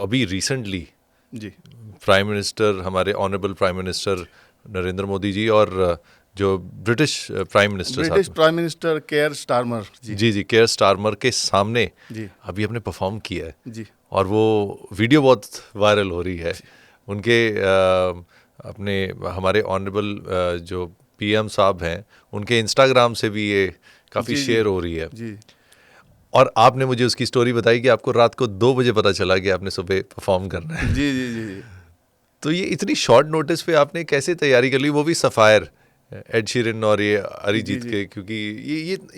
अभी रिसेंटली जी prime minister, हमारे honourable prime minister Narendra Modi ji और जो British prime minister Keir Starmer ji जी केयर स्टारमर के सामने जी अभी आपने परफॉर्म किया है जी और वो वीडियो बहुत वायरल हो रही है। उनके अपने हमारे ऑनरेबल जो पीएम साहब हैं उनके इंस्टाग्राम से भी ये काफ़ी जी शेयर हो रही है। जी और आपने मुझे उसकी स्टोरी बताई कि आपको रात को 2 बजे पता चला कि आपने सुबह परफॉर्म करना है। जी जी जी जी तो ये इतनी शॉर्ट नोटिस पे आपने कैसे तैयारी कर ली, वो भी सफायर, एड शीरन और ये जी अरिजीत जी के? क्योंकि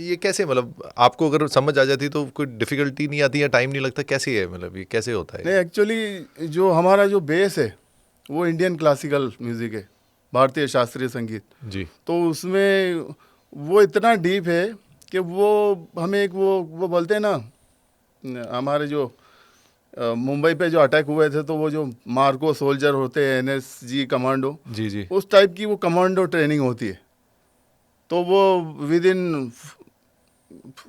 ये कैसे, मतलब आपको अगर समझ आ जाती तो कोई डिफिकल्टी नहीं आती या टाइम नहीं लगता, कैसे है, मतलब ये कैसे होता है? नहीं, एक्चुअली जो हमारा जो बेस है वो इंडियन क्लासिकल म्यूज़िक है, भारतीय शास्त्रीय संगीत। जी तो उसमें वो इतना डीप है कि वो हमें एक वो बोलते हैं ना, हमारे जो मुंबई पे जो अटैक हुए थे तो वो जो मार्को सोल्जर होते हैं, एनएसजी कमांडो, जी जी उस टाइप की वो कमांडो ट्रेनिंग होती है। तो वो विद इन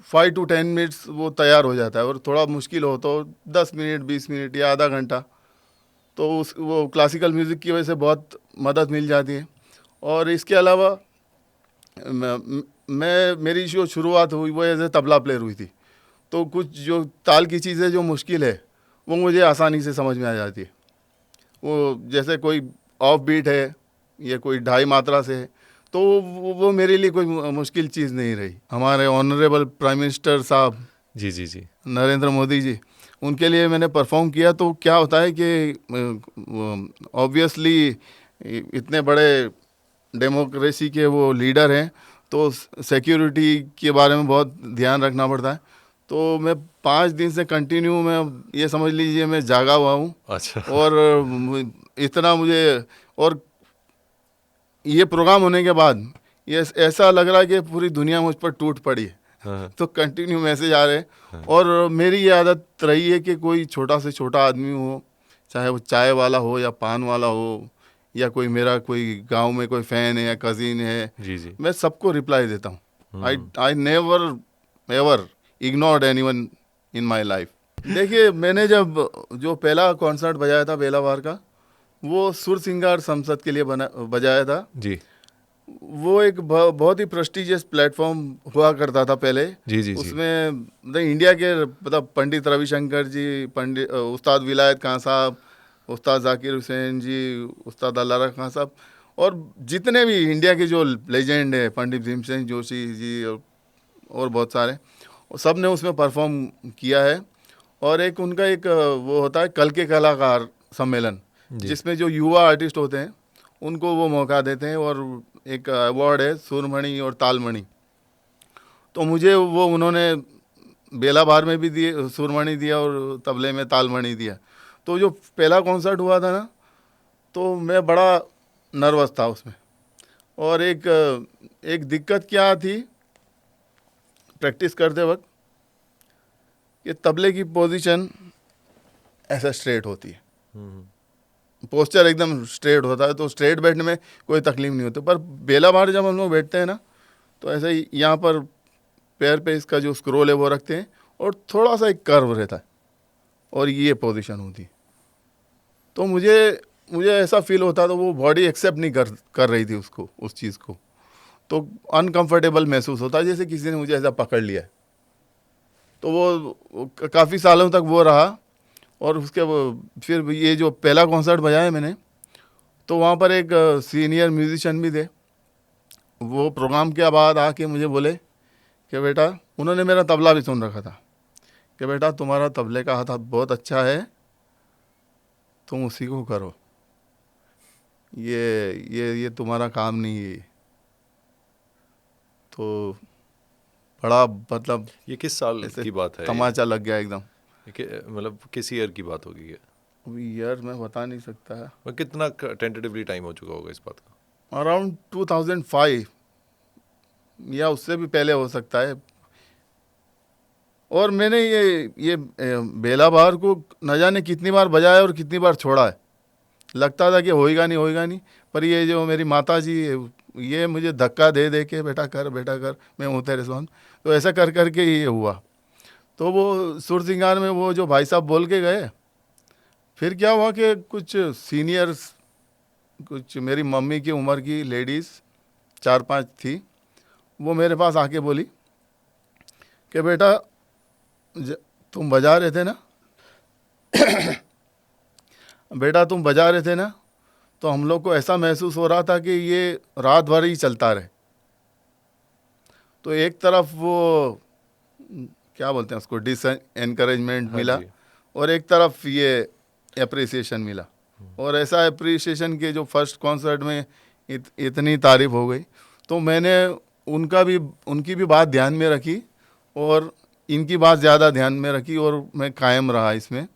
5 to 10 मिनट्स वो तैयार हो जाता है, और थोड़ा मुश्किल हो तो 10 मिनट 20 मिनट या आधा घंटा। तो उस वो क्लासिकल म्यूज़िक की वजह से बहुत मदद मिल जाती है। और इसके अलावा मेरी जो शुरुआत हुई वो एज ए तबला प्लेयर हुई थी। तो कुछ जो ताल की चीज़ें जो मुश्किल है वो मुझे आसानी से समझ में आ जाती है। वो जैसे कोई ऑफ बीट है या कोई ढाई मात्रा से है, तो वो मेरे लिए कोई मुश्किल चीज़ नहीं रही। हमारे ऑनरेबल प्राइम मिनिस्टर साहब जी जी जी नरेंद्र मोदी जी, उनके लिए मैंने परफॉर्म किया। तो क्या होता है कि ऑब्वियसली इतने बड़े डेमोक्रेसी के वो लीडर हैं, तो सिक्योरिटी के बारे में बहुत ध्यान रखना पड़ता है। तो मैं 5 दिन से कंटिन्यू, मैं ये समझ लीजिए मैं जागा हुआ हूँ। अच्छा और इतना मुझे, और ये प्रोग्राम होने के बाद ये ऐसा लग रहा है कि पूरी दुनिया मुझ पर टूट पड़ी है। हाँ तो कंटिन्यू मैसेज आ रहे हैं। और मेरी ये आदत रही है कि कोई छोटा से छोटा आदमी हो, चाहे वो चाय वाला हो या पान वाला हो, या कोई मेरा कोई गांव में कोई फ़ैन है या कज़िन है, जी जी मैं सबको रिप्लाई देता हूँ। I never ever ignored anyone in my life. देखिए, मैंने जब जो पहला कॉन्सर्ट बजाया था बेलावार का, वो सुर सिंगार संसद के लिए बजाया था। जी वो एक बहुत ही प्रेस्टिजियस प्लेटफॉर्म हुआ करता था पहले। जी जी जी उसमें मतलब इंडिया के मतलब पंडित रविशंकर जी, पंडित उस्ताद विलायत खान साहब, उस्ताद जाकिर हुसैन जी, उस्ताद अल्लारा खान साहब, और जितने भी इंडिया के जो लेजेंड है, पंडित भीमसेन जोशी जी और बहुत सारे, वो सब ने उसमें परफॉर्म किया है। और एक उनका एक वो होता है कल के कलाकार सम्मेलन, जी जिसमें जो युवा आर्टिस्ट होते हैं उनको वो मौका देते हैं। और एक अवार्ड है सुरमणि और तालमणि। तो मुझे वो उन्होंने बेला बार में भी दिए, सुरमणि दिया और तबले में तालमणि दिया। तो जो पहला कॉन्सर्ट हुआ था ना, तो मैं बड़ा नर्वस था उसमें। और एक दिक्कत क्या थी प्रैक्टिस करते वक्त, कि तबले की पोजीशन ऐसा स्ट्रेट होती है, पोस्चर एकदम स्ट्रेट होता है, तो स्ट्रेट बैठने में कोई तकलीफ नहीं होती। पर बेला बार जब हम लोग बैठते हैं ना, तो ऐसे ही यहाँ पर पैर पे इसका जो स्क्रोल है वो रखते हैं, और थोड़ा सा एक कर्व रहता है, और ये पोजीशन होती है। तो मुझे मुझे ऐसा फील होता था वो बॉडी एक्सेप्ट नहीं कर रही थी उसको, उस चीज़ को। तो अनकंफर्टेबल महसूस होता है, जैसे किसी ने मुझे ऐसा पकड़ लिया है। तो वो काफ़ी सालों तक वो रहा। और फिर ये जो पहला कॉन्सर्ट बजाया मैंने, तो वहाँ पर एक सीनियर म्यूजिशियन भी थे। वो प्रोग्राम के बाद आके मुझे बोले कि बेटा, उन्होंने मेरा तबला भी सुन रखा था, कि बेटा तुम्हारा तबले का हाथ बहुत अच्छा है, तुम उसी को करो, ये तुम्हारा काम नहीं है। तो बड़ा मतलब ये किस साल ऐसे की बात है? तमाचा लग गया एकदम। मतलब किस ईयर की बात होगी ये? अभी ईयर मैं बता नहीं सकता है। और कितना टेंटेटिवली टाइम हो चुका होगा इस बात का? अराउंड 2005 या उससे भी पहले हो सकता है। और मैंने ये बेला बहार को न जाने कितनी बार बजाया और कितनी बार छोड़ा है। लगता था कि होएगा नहीं होएगा नहीं, पर ये जो मेरी माता जी है, ये मुझे धक्का दे दे के बेटा कर, मैं हूँ तेरे साथ। तो ऐसा कर कर के ये हुआ। तो वो सुर सिंगार में वो जो भाई साहब बोल के गए, फिर क्या हुआ कि कुछ सीनियर्स, कुछ मेरी मम्मी की उम्र की लेडीज़ 4-5 थी, वो मेरे पास आके बोली कि बेटा तुम बजा रहे थे ना, बेटा तुम बजा रहे थे ना, तो हम लोग को ऐसा महसूस हो रहा था कि ये रात भर ही चलता रहे। तो एक तरफ वो क्या बोलते हैं उसको, डिस एनकरेजमेंट हाँ मिला, जी। और एक तरफ ये अप्रिसिएशन मिला। और ऐसा अप्रिसिएशन के जो फर्स्ट कॉन्सर्ट में इतनी तारीफ हो गई, तो मैंने उनकी भी बात ध्यान में रखी और इनकी बात ज़्यादा ध्यान में रखी, और मैं कायम रहा इसमें।